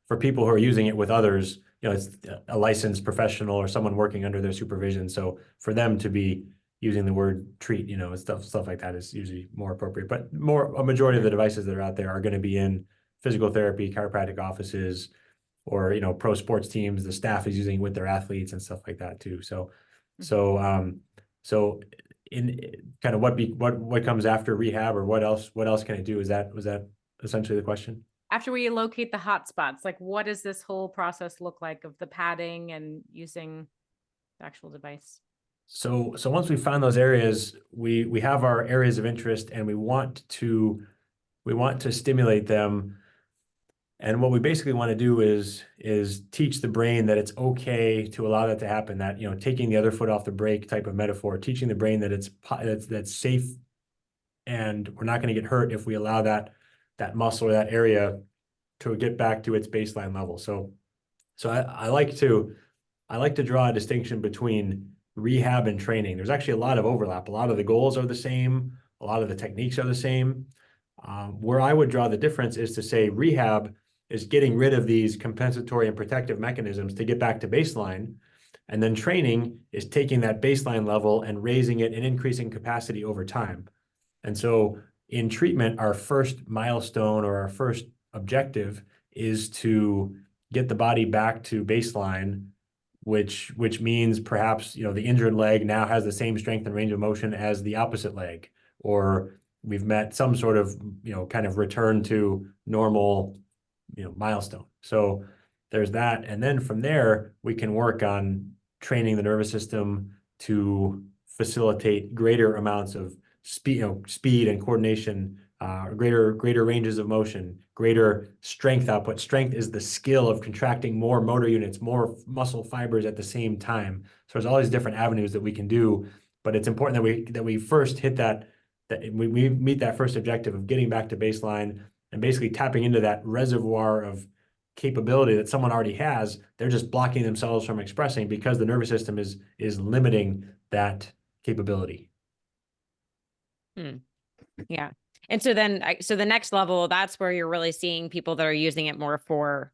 for people who are using it with others, it's a licensed professional or someone working under their supervision. So for them to be using the word treat, stuff like that is usually more appropriate. But a majority of the devices that are out there are going to be in physical therapy, chiropractic offices, or, pro sports teams. The staff is using it with their athletes and stuff like that too. So in kind of what comes after rehab, or what else can it do? Was that essentially the question? After we locate the hot spots, like what does this whole process look like of the padding and using the actual device? So once we found those areas, we have our areas of interest, and we want to stimulate them. And what we basically want to do is teach the brain that it's okay to allow that to happen. That, you know, taking the other foot off the brake type of metaphor, teaching the brain that that's safe, and we're not going to get hurt if we allow that muscle or that area to get back to its baseline level. So I like to draw a distinction between rehab and training. There's actually a lot of overlap. A lot of the goals are the same. A lot of the techniques are the same. Where I would draw the difference is to say rehab is getting rid of these compensatory and protective mechanisms to get back to baseline. And then training is taking that baseline level and raising it and increasing capacity over time. And so in treatment, our first milestone or our first objective is to get the body back to baseline, which means perhaps, you know, the injured leg now has the same strength and range of motion as the opposite leg, or we've met some sort of, you know, kind of return to normal, you know, milestone. So there's that. And then from there, we can work on training the nervous system to facilitate greater amounts of speed and coordination, greater ranges of motion, greater strength output. Strength is the skill of contracting more motor units, more muscle fibers at the same time. So there's all these different avenues that we can do, but it's important that we first hit that we meet that first objective of getting back to baseline and basically tapping into that reservoir of capability that someone already has. They're just blocking themselves from expressing because the nervous system is limiting that capability. Yeah. And so then, so the next level, that's where you're really seeing people that are using it more for,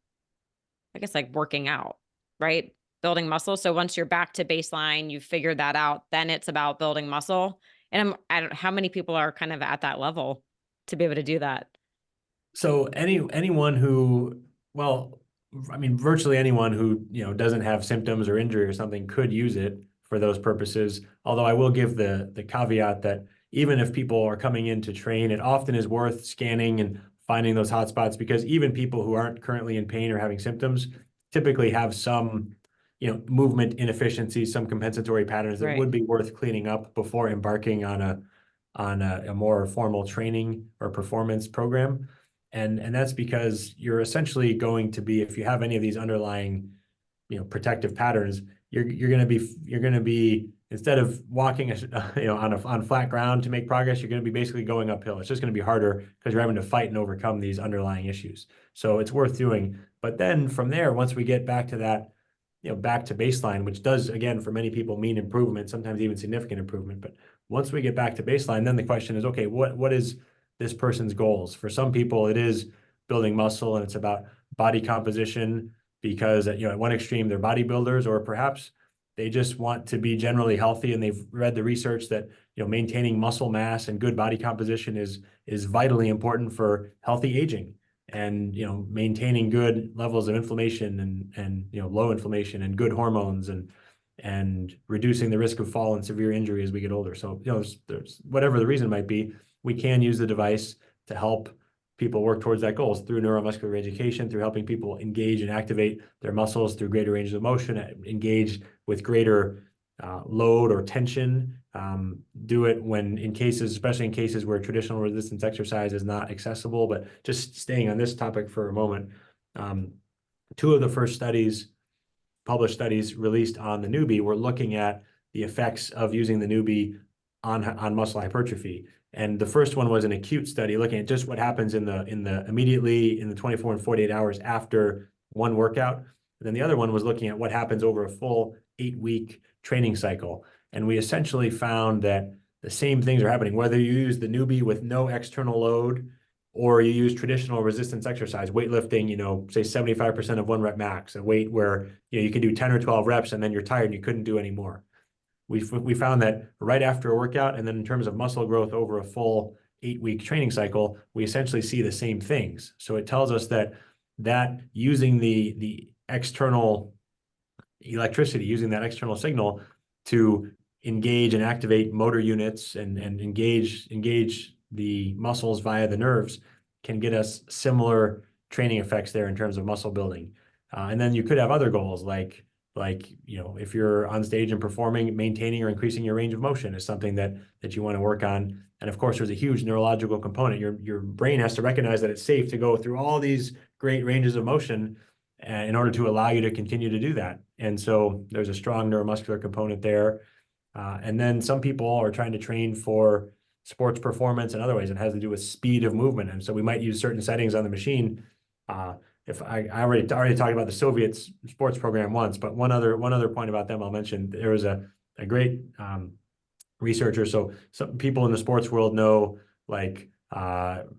I guess, like working out, right? Building muscle. So once you're back to baseline, you've figured that out, then it's about building muscle. And I don't know how many people are kind of at that level to be able to do that. So anyone who, well, I mean, virtually anyone who, you know, doesn't have symptoms or injury or something could use it for those purposes. Although I will give the caveat that even if people are coming in to train, it often is worth scanning and finding those hotspots, because even people who aren't currently in pain or having symptoms typically have some, you know, movement inefficiencies, some compensatory patterns that would be worth cleaning up before embarking on a more formal training or performance program. And that's because you're essentially going to be, if you have any of these underlying, you know, protective patterns, you're going to be instead of walking, you know, on flat ground to make progress, you're going to be basically going uphill. It's just going to be harder because you're having to fight and overcome these underlying issues. So it's worth doing. But then from there, once we get back to that, you know, back to baseline, which does, again, for many people mean improvement, sometimes even significant improvement. But once we get back to baseline, then the question is, okay, what is this person's goals? For some people, it is building muscle and it's about body composition because, you know, at one extreme, they're bodybuilders, or perhaps they just want to be generally healthy and they've read the research that, you know, maintaining muscle mass and good body composition is vitally important for healthy aging, and, you know, maintaining good levels of inflammation and you know, low inflammation and good hormones and reducing the risk of fall and severe injury as we get older. So, you know, there's whatever the reason might be, we can use the device to help people work towards that goals through neuromuscular reeducation, through helping people engage and activate their muscles through greater ranges of motion, engage with greater load or tension. Do it when in cases, especially in cases where traditional resistance exercise is not accessible. But just staying on this topic for a moment, two of the first published studies released on the NEUBIE were looking at the effects of using the NEUBIE on muscle hypertrophy. And the first one was an acute study looking at just what happens in the immediately in the 24 and 48 hours after one workout. And then the other one was looking at what happens over a full 8-week training cycle. And we essentially found that the same things are happening, whether you use the NEUBIE with no external load or you use traditional resistance exercise, weightlifting, you know, say 75% of 1 rep max, a weight where, you know, you can do 10 or 12 reps and then you're tired and you couldn't do any more. We found that right after a workout, and then in terms of muscle growth over a full 8-week training cycle, we essentially see the same things. So it tells us that using the external electricity, using that external signal to engage and activate motor units and engage the muscles via the nerves can get us similar training effects there in terms of muscle building. And then you could have other goals like Like, if you're on stage and performing, maintaining or increasing your range of motion is something that you want to work on. And of course, there's a huge neurological component. Your brain has to recognize that it's safe to go through all these great ranges of motion in order to allow you to continue to do that. And so there's a strong neuromuscular component there. And then some people are trying to train for sports performance in other ways. It has to do with speed of movement. And so we might use certain settings on the machine. If I already talked about the Soviet sports program once, but one other point about them I'll mention. There was a great researcher. So some people in the sports world know, like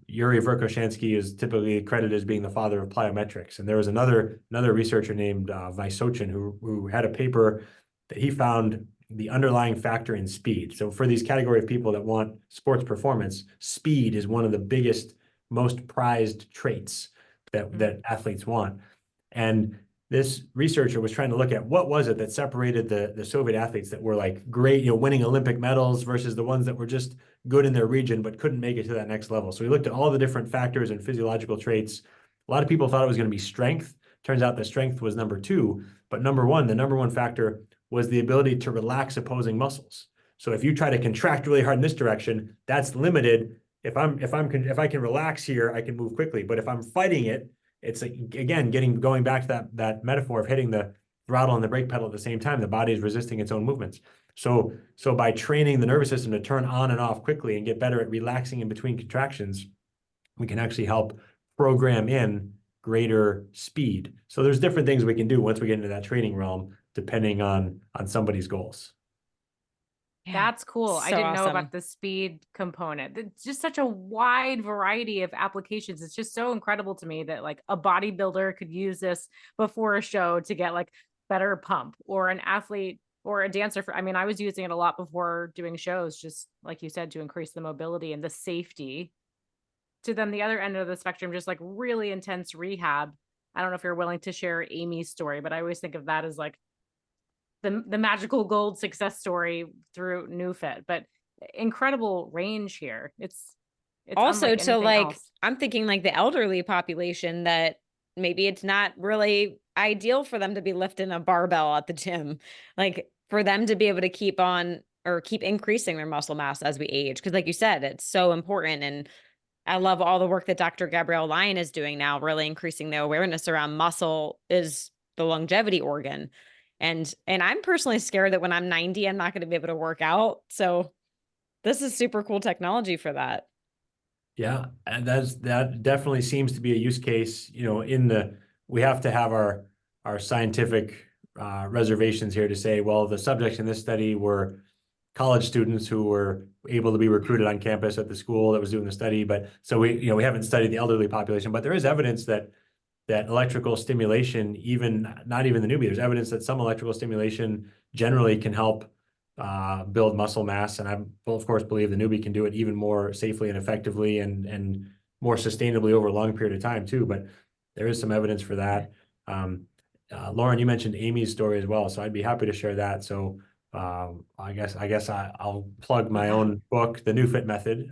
Yuri Verkhoshansky is typically credited as being the father of plyometrics. And there was another researcher named Vysochin who had a paper that he found the underlying factor in speed. So for these category of people that want sports performance, speed is one of the biggest, most prized traits that athletes want. And this researcher was trying to look at what was it that separated the Soviet athletes that were like great, winning Olympic medals versus the ones that were just good in their region but couldn't make it to that next level. So he looked at all the different factors and physiological traits. A lot of people thought it was going to be strength. Turns out the strength was number two, but the number one factor was the ability to relax opposing muscles. So if you try to contract really hard in this direction, that's limited. If I can relax here, I can move quickly. But if I'm fighting it, it's like, again, going back to that metaphor of hitting the throttle and the brake pedal at the same time, the body is resisting its own movements. So by training the nervous system to turn on and off quickly and get better at relaxing in between contractions, we can actually help program in greater speed. So there's different things we can do once we get into that training realm, depending on somebody's goals. Yeah, That's cool. I so didn't know awesome. about the speed component. It's just such a wide variety of applications. It's just so incredible to me that like a bodybuilder could use this before a show to get like better pump, or an athlete or a dancer. I was using it a lot before doing shows, just like you said, to increase the mobility and the safety. To then the other end of the spectrum, just like really intense rehab. I don't know if you're willing to share Amy's story, but I always think of that as like the magical gold success story through NeuFit, but incredible range here. It's Also unlike to anything like, else. I'm thinking like the elderly population that maybe it's not really ideal for them to be lifting a barbell at the gym, like for them to be able to keep on or keep increasing their muscle mass as we age. Cause like you said, it's so important. And I love all the work that Dr. Gabrielle Lyon is doing now, really increasing the awareness around muscle is the longevity organ. And I'm personally scared that when I'm 90, I'm not going to be able to work out. So this is super cool technology for that. Yeah, and that definitely seems to be a use case. We have to have our scientific reservations here to say, well, the subjects in this study were college students who were able to be recruited on campus at the school that was doing the study. But so we haven't studied the elderly population, but there is evidence that electrical stimulation, not even the NEUBIE, there's evidence that some electrical stimulation generally can help build muscle mass. And I will, of course, believe the NEUBIE can do it even more safely and effectively and more sustainably over a long period of time too. But there is some evidence for that. Lauren, you mentioned Amy's story as well, so I'd be happy to share that. So I guess I'll plug my own book, the NeuFit Method.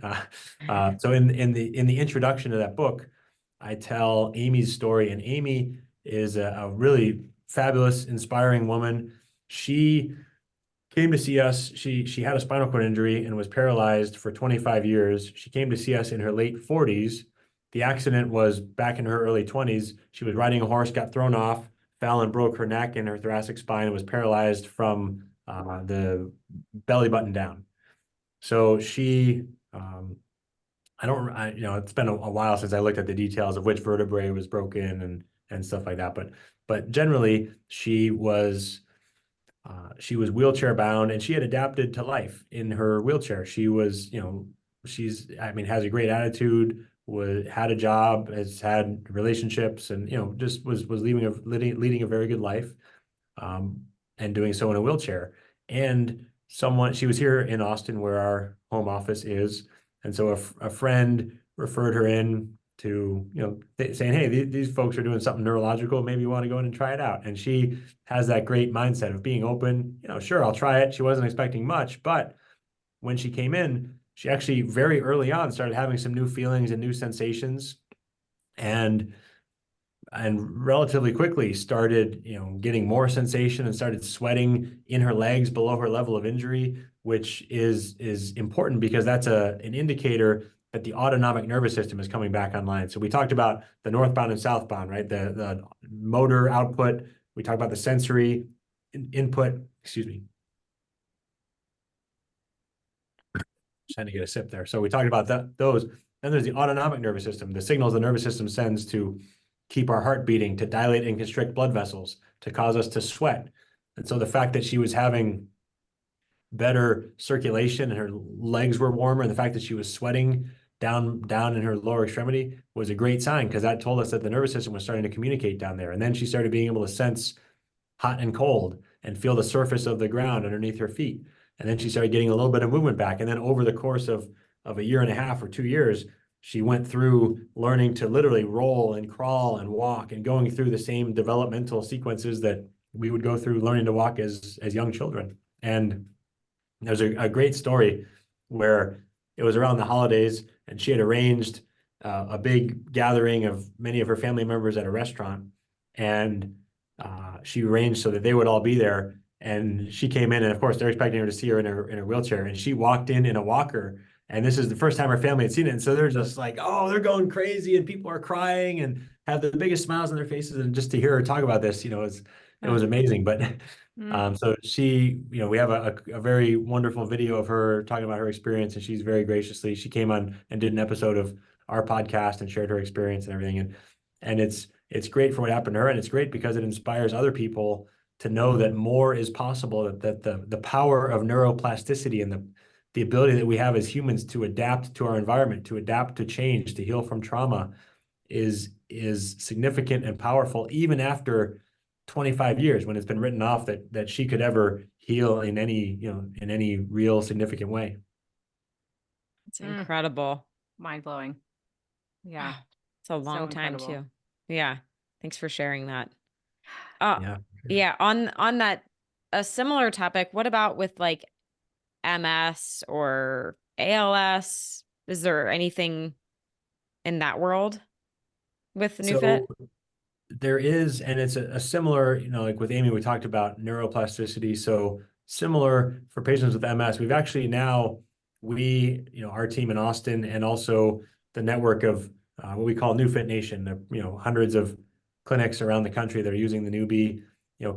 So in the introduction to that book, I tell Amy's story, and Amy is a really fabulous, inspiring woman. She came to see us. She had a spinal cord injury and was paralyzed for 25 years. She came to see us in her late 40s. The accident was back in her early 20s. She was riding a horse, got thrown off, fell and broke her neck and her thoracic spine, and was paralyzed from the belly button down. So she, it's been a while since I looked at the details of which vertebrae was broken and stuff like that. But generally, she was wheelchair bound, and she had adapted to life in her wheelchair. She was, has a great attitude, had a job, has had relationships, and just was leading a very good life, and doing so in a wheelchair. And she was here in Austin, where our home office is, and so a friend referred her in to, saying, hey, these folks are doing something neurological. Maybe you want to go in and try it out. And she has that great mindset of being open. Sure, I'll try it. She wasn't expecting much, but when she came in, she actually very early on started having some new feelings and new sensations. And and relatively quickly started, getting more sensation and started sweating in her legs below her level of injury, which is important because that's an indicator that the autonomic nervous system is coming back online. So we talked about the northbound and southbound, right? The motor output. We talked about the sensory input. Excuse me. Just trying to get a sip there. So we talked about those. Then there's the autonomic nervous system, the signals the nervous system sends to keep our heart beating, to dilate and constrict blood vessels, to cause us to sweat. And so the fact that she was having better circulation and her legs were warmer, and the fact that she was sweating down in her lower extremity was a great sign, because that told us that the nervous system was starting to communicate down there. And then she started being able to sense hot and cold and feel the surface of the ground underneath her feet. And then she started getting a little bit of movement back. And then over the course of a year and a half or 2 years, she went through learning to literally roll and crawl and walk, and going through the same developmental sequences that we would go through learning to walk as young children. And there's a great story where it was around the holidays, and she had arranged a big gathering of many of her family members at a restaurant. And she arranged so that they would all be there. And she came in, and of course they're expecting her to see her in her wheelchair. And she walked in a walker. And this is the first time her family had seen it. And so they're just like, oh, they're going crazy, and people are crying and have the biggest smiles on their faces. And just to hear her talk about this, it was amazing. But so she, we have a very wonderful video of her talking about her experience, and she's very graciously, she came on and did an episode of our podcast and shared her experience and everything. And it's great for what happened to her. And it's great because it inspires other people to know that more is possible, that the power of neuroplasticity and the ability that we have as humans to adapt to our environment, to adapt to change, to heal from trauma is significant and powerful, even after 25 years, when it's been written off that she could ever heal in any real significant way. It's incredible. Mind blowing. Yeah. Wow. It's a long time incredible. too. Yeah. Thanks for sharing that. Yeah. Yeah. On that, a similar topic, what about with like MS or ALS? Is there anything in that world with NeuFit? So there is, and it's a similar, like with Amy, we talked about neuroplasticity. So similar for patients with MS, we've actually now, our team in Austin, and also the network of what we call NeuFit Nation, the, hundreds of clinics around the country that are using the NEUBIE.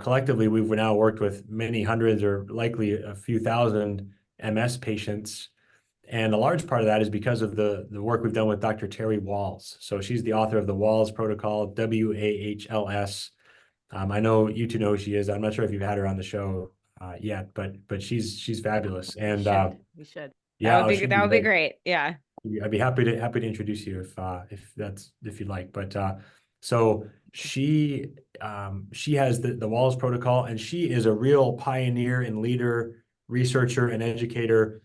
Collectively, we've now worked with many hundreds, or likely a few thousand MS patients. And a large part of that is because of the work we've done with Dr. Terry Wahls. So she's the author of the Wahls Protocol, WAHLS. I know you two know who she is. I'm not sure if you've had her on the show yet, but she's fabulous. And we should. Yeah, that would be great. Yeah. I'd be happy to introduce you if you'd like. But so she has the Wahls Protocol, and she is a real pioneer and leader, researcher and educator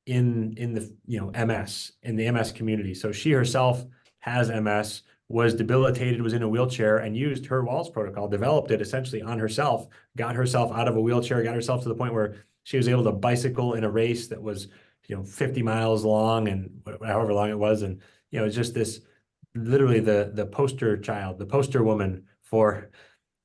in the MS, in the MS community. So she herself has MS, was debilitated, was in a wheelchair, and used her Wahls Protocol, developed it essentially on herself, got herself out of a wheelchair, got herself to the point where she was able to bicycle in a race that was 50 miles long, and however long it was. And it's just this, literally the poster child, the poster woman for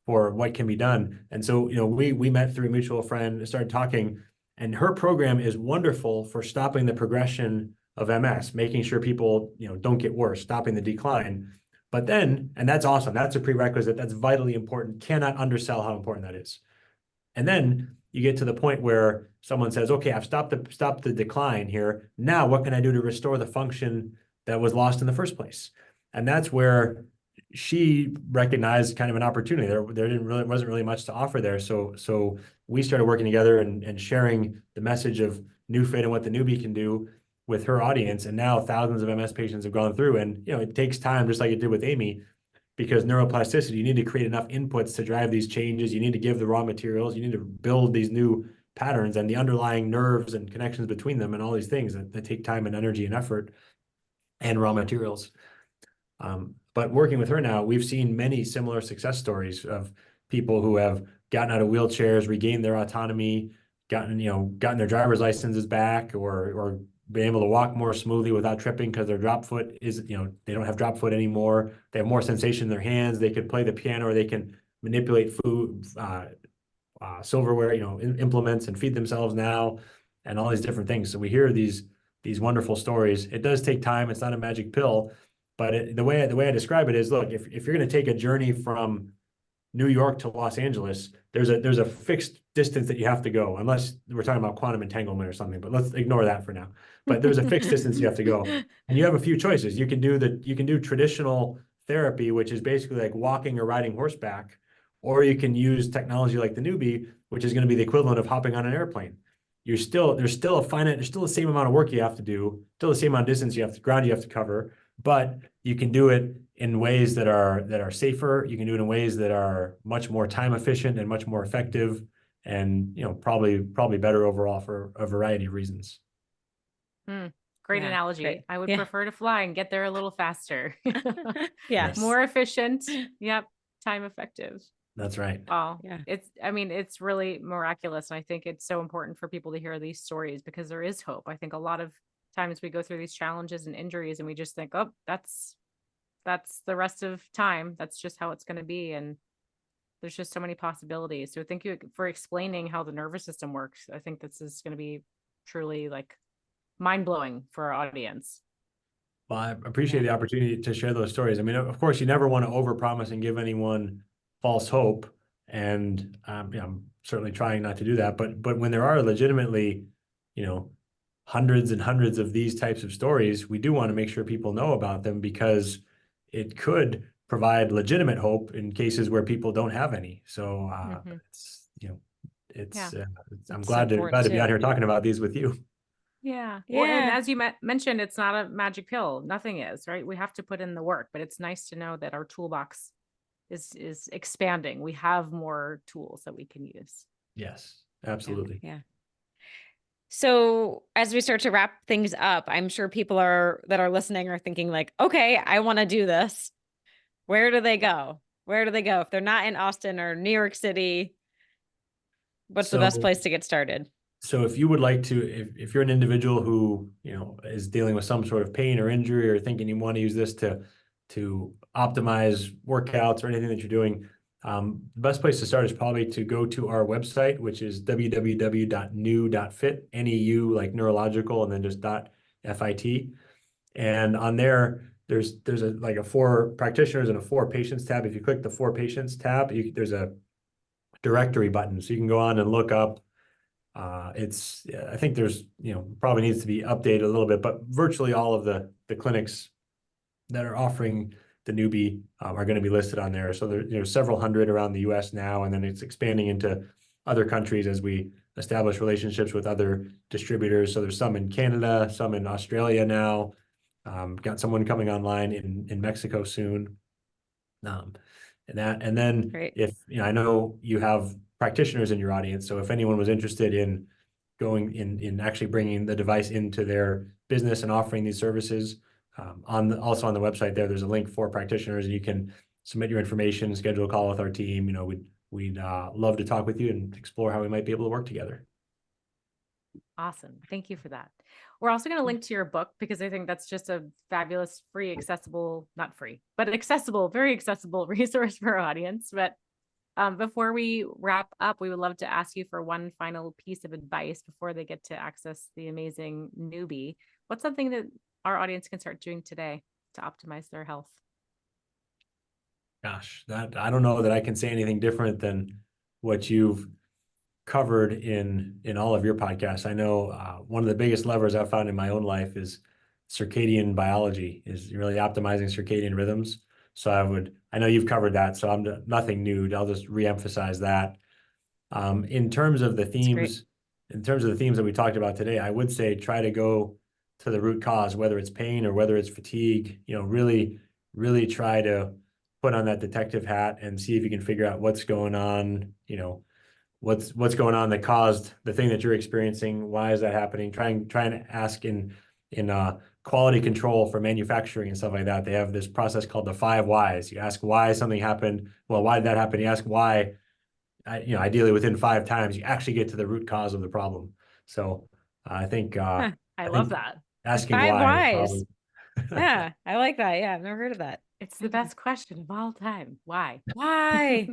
what can be done. And so we met through a mutual friend, started talking. And her program is wonderful for stopping the progression of MS, making sure people, don't get worse, stopping the decline. But then, and that's awesome, that's a prerequisite, that's vitally important, cannot undersell how important that is. And then you get to the point where someone says, okay, I've stopped the decline here. Now what can I do to restore the function that was lost in the first place? And that's where she recognized kind of an opportunity. There wasn't really much to offer there. So we started working together and sharing the message of NeuFit and what the NEUBIE can do with her audience. And now thousands of MS patients have gone through, and it takes time, just like it did with Amy, because neuroplasticity, you need to create enough inputs to drive these changes. You need to give the raw materials, you need to build these new patterns and the underlying nerves and connections between them, and all these things that take time and energy and effort and raw materials. But working with her now, we've seen many similar success stories of people who have gotten out of wheelchairs, regained their autonomy, gotten their driver's licenses back, or been able to walk more smoothly without tripping because their drop foot is, they don't have drop foot anymore. They have more sensation in their hands. They can play the piano, or they can manipulate food, silverware, implements, and feed themselves now, and all these different things. So we hear these wonderful stories. It does take time. It's not a magic pill, but the way I describe it is, look, if you're going to take a journey from New York to Los Angeles, there's a fixed distance that you have to go, unless we're talking about quantum entanglement or something, but let's ignore that for now. But there's a fixed distance you have to go, and you have a few choices. You can do traditional therapy, which is basically like walking or riding horseback, or you can use technology like the NEUBIE, which is going to be the equivalent of hopping on an airplane. There's still the same amount of work you have to do, still the same amount of ground you have to cover, but you can do it in ways that are safer. You can do it in ways that are much more time efficient and much more effective, and probably better overall for a variety of reasons. Great analogy. Great. I would prefer to fly and get there a little faster. Yes. More efficient. Yep. Time effective. That's right. Wow. Yeah. It's really miraculous. And I think it's so important for people to hear these stories, because there is hope. I think a lot of times we go through these challenges and injuries and we just think, oh, that's the rest of time. That's just how it's going to be. And there's just so many possibilities. So thank you for explaining how the nervous system works. I think this is going to be truly like mind-blowing for our audience. Well, I appreciate the opportunity to share those stories. I mean, of course, you never want to overpromise and give anyone false hope. And I'm certainly trying not to do that. But when there are legitimately, hundreds and hundreds of these types of stories, we do want to make sure people know about them, because it could provide legitimate hope in cases where people don't have any. So I'm glad to be out here talking about these with you. Yeah. Well, and as you mentioned, it's not a magic pill. Nothing is, right? We have to put in the work, but it's nice to know that our toolbox is expanding. We have more tools that we can use. Yes, absolutely. Yeah. So as we start to wrap things up, I'm sure people that are listening are thinking like, okay, I want to do this. Where do they go? If they're not in Austin or New York City, what's the best place to get started? So if you would like to, if you're an individual who, is dealing with some sort of pain or injury, or thinking you want to use this to optimize workouts or anything that you're doing, the best place to start is probably to go to our website, which is www.neu.fit, NEU like neurological, and then just .fit. And on there's a for practitioners and a for patients tab. If you click the for patients tab, there's a directory button, so you can go on and look up. I think there's, probably needs to be updated a little bit, but virtually all of the clinics that are offering the NEUBIE are going to be listed on there. So there's several hundred around the US now, and then it's expanding into other countries as we establish relationships with other distributors. So there's some in Canada, some in Australia now. Got someone coming online in Mexico soon. And then Great. if, I know you have practitioners in your audience, so if anyone was interested in going in actually bringing the device into their business and offering these services, also on the website there's a link for practitioners, and you can submit your information, schedule a call with our team. We'd love to talk with you and explore how we might be able to work together. Awesome. Thank you for that. We're also going to link to your book, because I think that's just a fabulous, free, accessible, not free, but accessible, very accessible resource for our audience. But before we wrap up, we would love to ask you for one final piece of advice before they get to access the amazing NEUBIE. What's something that our audience can start doing today to optimize their health? Gosh, I don't know that I can say anything different than what you've covered in all of your podcasts. I know one of the biggest levers I've found in my own life is circadian biology, is really optimizing circadian rhythms. So I know you've covered that, so I'm nothing new. I'll just reemphasize that. In terms of the themes that we talked about today, I would say try to go to the root cause, whether it's pain or whether it's fatigue. Really, really try to put on that detective hat and see if you can figure out what's going on. What's going on that caused the thing that you're experiencing? Why is that happening? Try and ask in quality control for manufacturing and stuff like that. They have this process called the 5 whys. You ask why something happened. Well, why did that happen? You ask why, ideally within 5 times, you actually get to the root cause of the problem. So I think I I think love that. asking Five why is whys. probably- Yeah, I like that. Yeah, I've never heard of that. It's the best question of all time. Why? Why?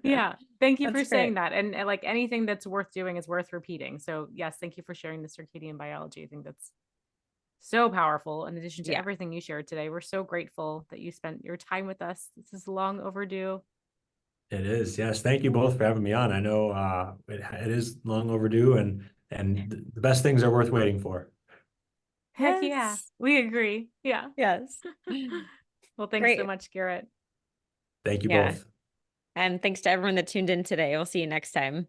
Yeah. Thank you That's for saying great. that. And like anything that's worth doing is worth repeating. So yes, thank you for sharing the circadian biology. I think that's so powerful. In addition to Yeah. everything you shared today, we're so grateful that you spent your time with us. This is long overdue. It is, yes. Thank you both for having me on. I know it is long overdue, and the best things are worth waiting for. Heck yeah. Yes. We agree. Yeah. Yes. Well, thanks so Great. much, Garrett. Thank you Yeah. both. And thanks to everyone that tuned in today. We'll see you next time.